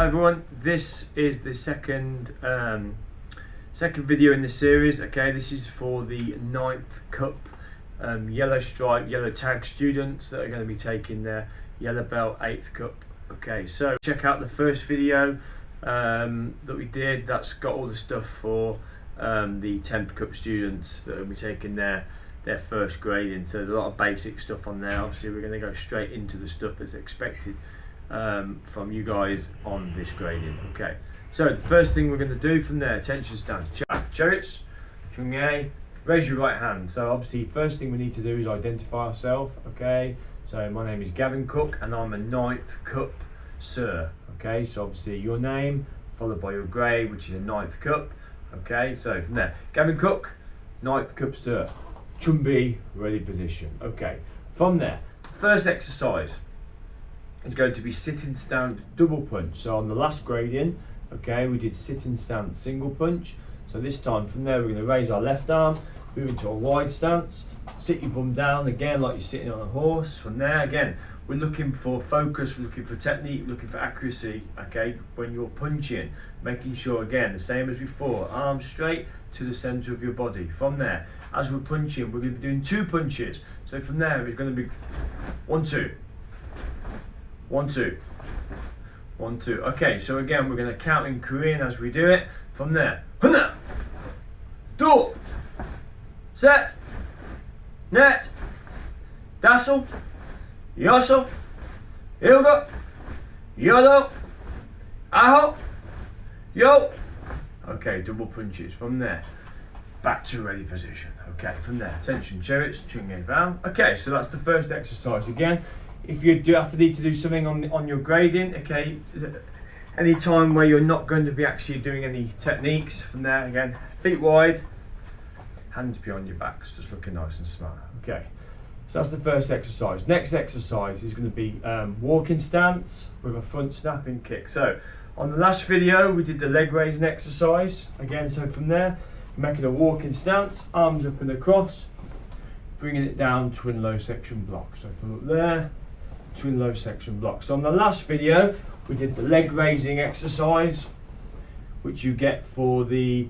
Hi everyone, this is the second video in the series. Okay, this is for the 9th Kup yellow stripe, yellow tag students that are going to be taking their yellow belt 8th Kup. Okay, so check out the first video that we did. That's got all the stuff for the 10th Kup students that will be taking their first grading. So there's a lot of basic stuff on there. Obviously we're going to go straight into the stuff that's expected from you guys on this grading. Okay, so the first thing we're going to do from there, attention stance, chariots, chungay, raise your right hand. So obviously first thing we need to do is identify ourselves. Okay, so my name is Gavin Cook and I'm a 9th Kup sir. Okay, so obviously your name followed by your grade, which is a 9th Kup. Okay, so from there, Gavin Cook, 9th Kup sir, chumbi, ready position. Okay, from there, first exercise is going to be sitting stance double punch. So on the last grading, okay, we did sitting stance single punch. So this time from there we're going to raise our left arm, move into a wide stance, sit your bum down again like you're sitting on a horse. From there again, we're looking for focus, we're looking for technique, we're looking for accuracy. Okay, when you're punching, making sure again the same as before, arms straight to the center of your body. From there, as we're punching, we're going to be doing 2 punches. So from there it's going to be 1 2 1 2 1 2. Okay, so again we're going to count in Korean as we do it. From there, 하나, 둘, 셋, 넷, 다섯, 여섯, 일곱, 여덟, 아홉, 열. Okay, double punches. From there, back to ready position. Okay, from there, attention chariots, chungay val. Okay, so that's the first exercise. Again, if you do have to need to do something on your grading, okay, any time where you're not going to be actually doing any techniques, from there again, feet wide, hands behind your backs, just looking nice and smart. Okay, so that's the first exercise. Next exercise is going to be walking stance with a front snapping kick. So on the last video we did the leg raising exercise again. So from there, making a walking stance, arms up and across, bringing it down, twin low section block. So from up there, twin low section block. So on the last video we did the leg raising exercise, which you get for the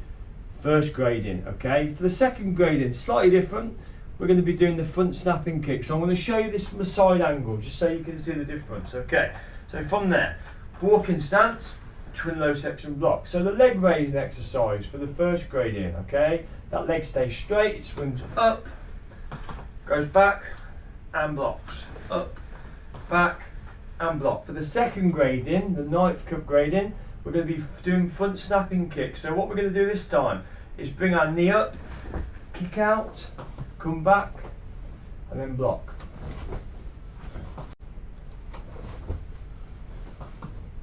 first grading. Okay, for the second grading, slightly different. We're going to be doing the front snapping kick. So I'm going to show you this from a side angle just so you can see the difference. Okay, so from there, walking stance, twin low section block. So the leg raising exercise for the first grading, okay, that leg stays straight, it swings up, goes back and blocks, up, back and block. For the second grading, the 9th Kup grading, we're going to be doing front snapping kicks. So what we're going to do this time is bring our knee up, kick out, come back and then block.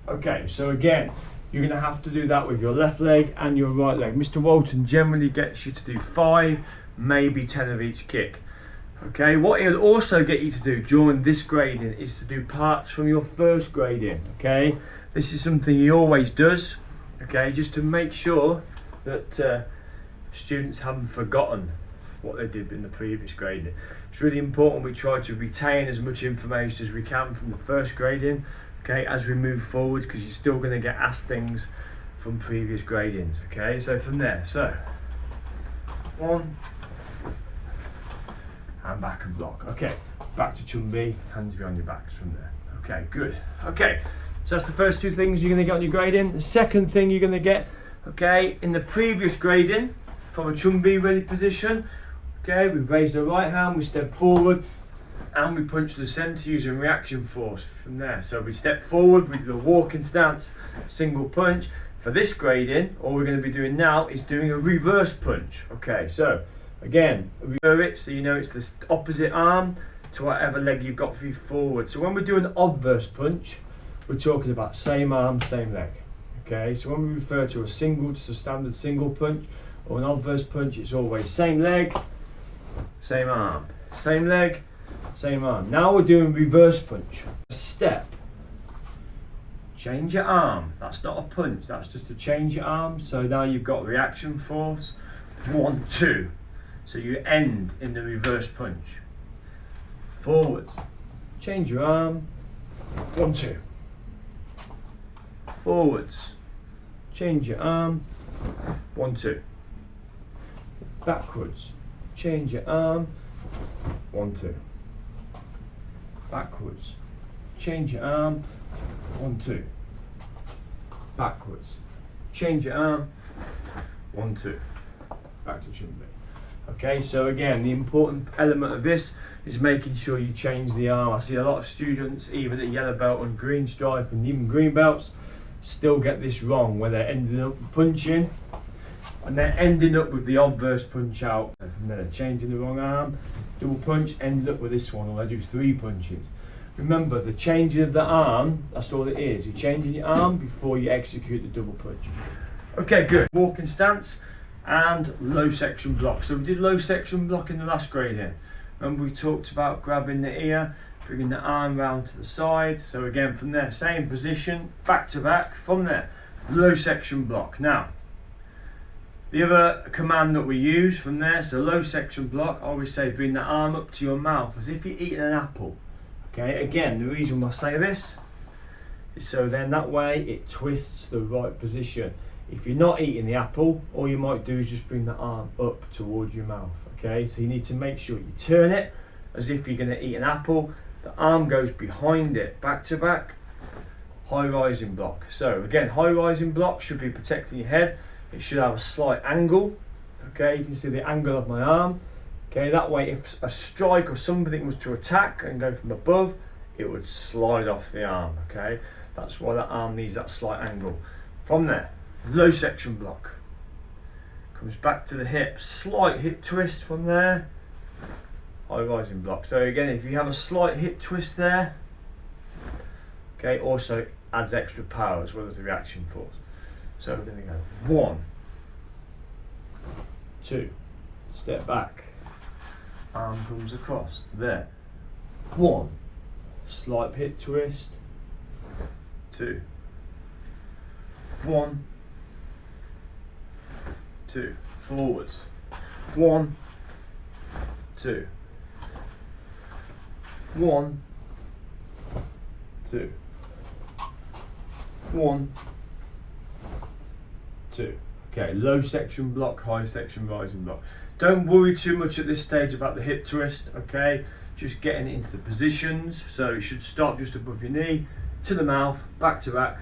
Okay, so again, you're going to have to do that with your left leg and your right leg. Mr. Walton generally gets you to do 5, maybe 10 of each kick. Okay, what he'll also get you to do during this grading is to do parts from your first grading. Okay, this is something he always does. Okay, just to make sure that students haven't forgotten what they did in the previous grading. It's really important we try to retain as much information as we can from the first grading, okay, as we move forward, because you're still going to get asked things from previous gradings. Okay, so from there, so 1 and back and block. Okay, back to chumbi, hands behind your backs from there. Okay, good. Okay, so that's the first 2 things you're going to get on your grading. The second thing you're going to get, okay, in the previous grading, from a chumbi ready position, okay, we raise the right hand, we step forward and we punch the centre using reaction force from there. So we step forward, we do a walking stance, single punch. For this grading, all we're going to be doing now is doing a reverse punch. Okay, so again, reverse it so you know it's the opposite arm to whatever leg you've got for you forward. So when we do an obverse punch, we're talking about same arm, same leg. Okay, so when we refer to a single, just a standard single punch, or an obverse punch, it's always same leg, same arm, same leg, same arm. Now we're doing reverse punch. Step, change your arm. That's not a punch, that's just to change your arm. So now you've got reaction force, 1 2. So you end in the reverse punch. Forwards, change your arm, 1 2. forwards, change your arm, 1, 2, backwards, change your arm, 1, 2, backwards, change your arm, 1, 2, backwards, change your arm, 1, 2, back to jumping. Okay, so again, the important element of this is making sure you change the arm. I see a lot of students, even at yellow belt and green stripe and even green belts, still get this wrong, where they're ending up punching and they're ending up with the obverse punch out, and then they're changing the wrong arm, double punch, ended up with this one, or they do 3 punches. Remember, the changing of the arm, that's all it is. You're changing your arm before you execute the double punch. Okay, good. Walking stance and low section block. So we did low section block in the last gradient. Remember, we talked about grabbing the ear, bringing the arm round to the side. So again, from there, same position, back to back. From there, low section block. Now, the other command that we use from there, so low section block, I always say bring the arm up to your mouth as if you're eating an apple. Okay, again, the reason why I say this is so then that way it twists the right position. If you're not eating the apple, all you might do is just bring the arm up towards your mouth. Okay, so you need to make sure you turn it as if you're going to eat an apple. The arm goes behind it, back to back, high rising block. So again, high rising block should be protecting your head. It should have a slight angle. Okay, you can see the angle of my arm. Okay, that way if a strike or something was to attack and go from above, it would slide off the arm. Okay, that's why that arm needs that slight angle. From there, low section block. Comes back to the hip, slight hip twist from there, high rising block. So again, if you have a slight hip twist there, okay, also adds extra power as well as the reaction force. So we're going to go 1, 2, step back, arm comes across, there, 1, slight hip twist, 2, 1, 2, forwards, 1, 2, 1, 2, 1, 2. Okay, low section block, high section rising block. Don't worry too much at this stage about the hip twist, okay? Just getting it into the positions. So it should start just above your knee, to the mouth, back to back,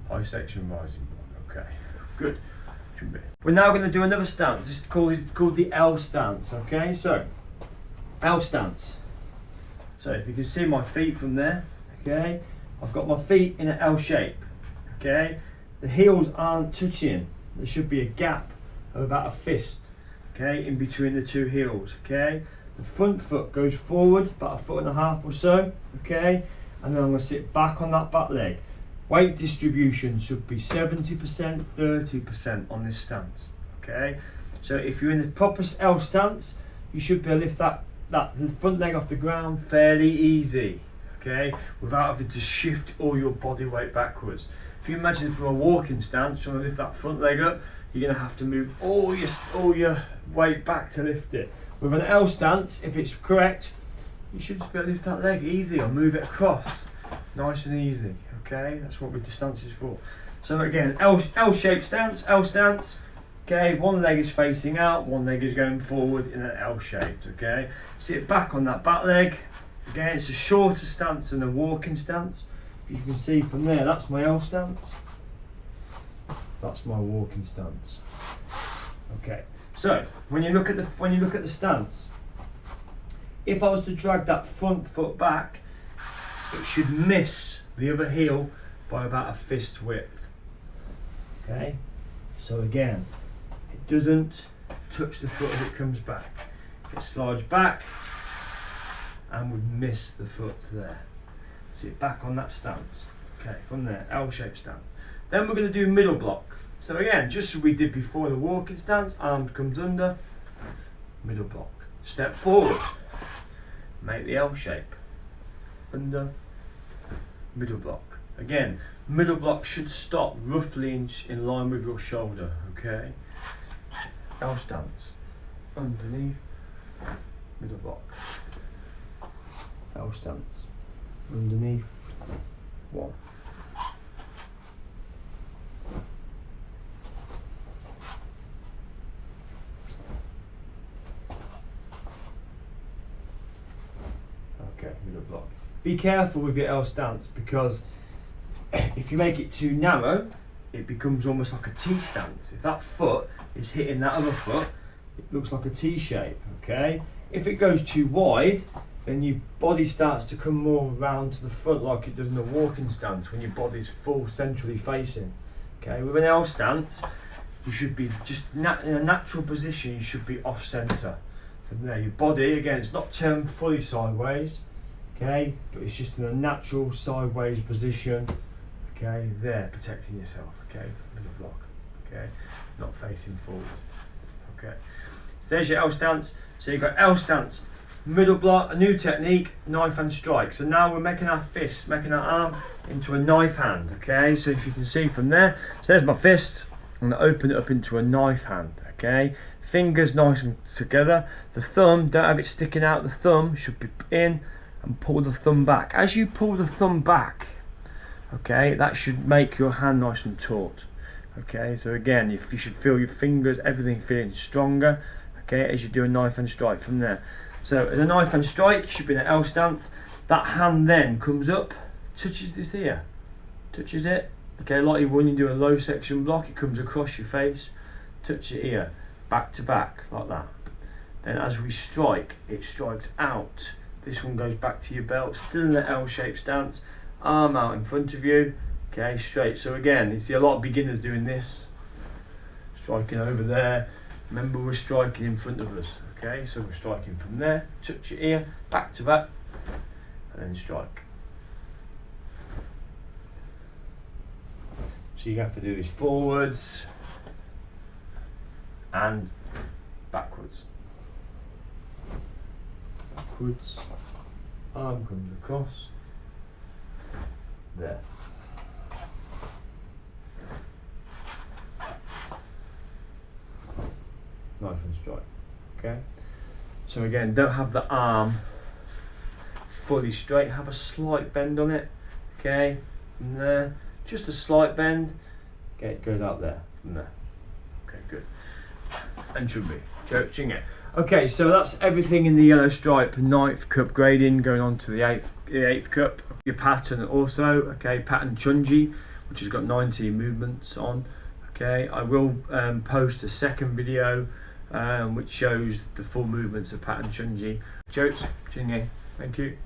high section rising block. Okay, good. We're now going to do another stance. It's called the L stance, okay? So, L stance. So if you can see my feet from there, okay? I've got my feet in an L shape, okay? The heels aren't touching. There should be a gap of about a fist, okay, in between the 2 heels, okay? The front foot goes forward about 1.5 feet or so, okay? And then I'm going to sit back on that back leg. Weight distribution should be 70%, 30% on this stance, okay? So if you're in the proper L stance, you should be able to lift that front leg off the ground fairly easy, okay? Without having to shift all your body weight backwards. If you imagine from a walking stance, trying to lift that front leg up, you're going to have to move all your weight back to lift it. With an L stance, if it's correct, you should just be able to lift that leg easy or move it across, nice and easy. Okay, that's what the stance is for. So again, L-shaped stance, L stance. Okay, one leg is facing out, one leg is going forward in an L-shaped. Okay, sit back on that back leg. Again, it's a shorter stance than a walking stance. You can see from there, that's my L stance. That's my walking stance. Okay, so when you look at the stance, if I was to drag that front foot back, it should miss the other heel by about a fist width. Okay, so again, it doesn't touch the foot as it comes back. It slides back and would miss the foot there. Sit back on that stance. Okay, from there, L-shaped stance. Then we're going to do middle block. So again, just as we did before the walking stance, arms comes under, middle block. Step forward, make the L shape, under, middle block. Again, middle block should stop roughly in line with your shoulder, okay? L stance, underneath, middle block. L stance, underneath, 1, be careful with your L stance, because if you make it too narrow, it becomes almost like a T stance. If that foot is hitting that other foot, it looks like a T shape, okay? If it goes too wide, then your body starts to come more around to the front like it does in a walking stance when your body's full centrally facing. Okay, with an L stance, you should be just in a natural position, you should be off centre. From there, your body, again, it's not turned fully sideways, okay, but it's just in a natural sideways position, okay, there, protecting yourself, okay, middle block, okay, not facing forward, okay. So there's your L stance. So you've got L stance, middle block, a new technique, knife hand strike. So now we're making our fist, making our arm into a knife hand, okay? So if you can see from there, so there's my fist, I'm going to open it up into a knife hand, okay? Fingers nice and together. The thumb, don't have it sticking out, the thumb should be in, and pull the thumb back. As you pull the thumb back, okay, that should make your hand nice and taut. Okay, so again, if you should feel your fingers, everything feeling stronger, okay, as you do a knife hand strike from there. So as a knife hand strike, you should be in an L stance. That hand then comes up, touches this here, touches it. Okay, like when you do a low section block, it comes across your face, touch it here, back to back, like that. Then as we strike, it strikes out. This one goes back to your belt, still in the L-shaped stance, arm out in front of you, okay, straight. So again, you see a lot of beginners doing this, striking over there. Remember, we're striking in front of us, okay, so we're striking from there, touch your ear, back to back, and then strike. So you have to do this forwards and backwards. Backwards, arm comes across, there. Knife and strike, okay? So again, don't have the arm fully straight, have a slight bend on it, okay? From there, just a slight bend, okay, it goes out there, from there. Okay, good. And should be, coaching it. Okay, so that's everything in the yellow stripe 9th Kup grading, going on to the 8th Kup. Your pattern also, okay, pattern Chunji, which has got 19 movements on. Okay, I will post a second video which shows the full movements of pattern Chunji. Thank you.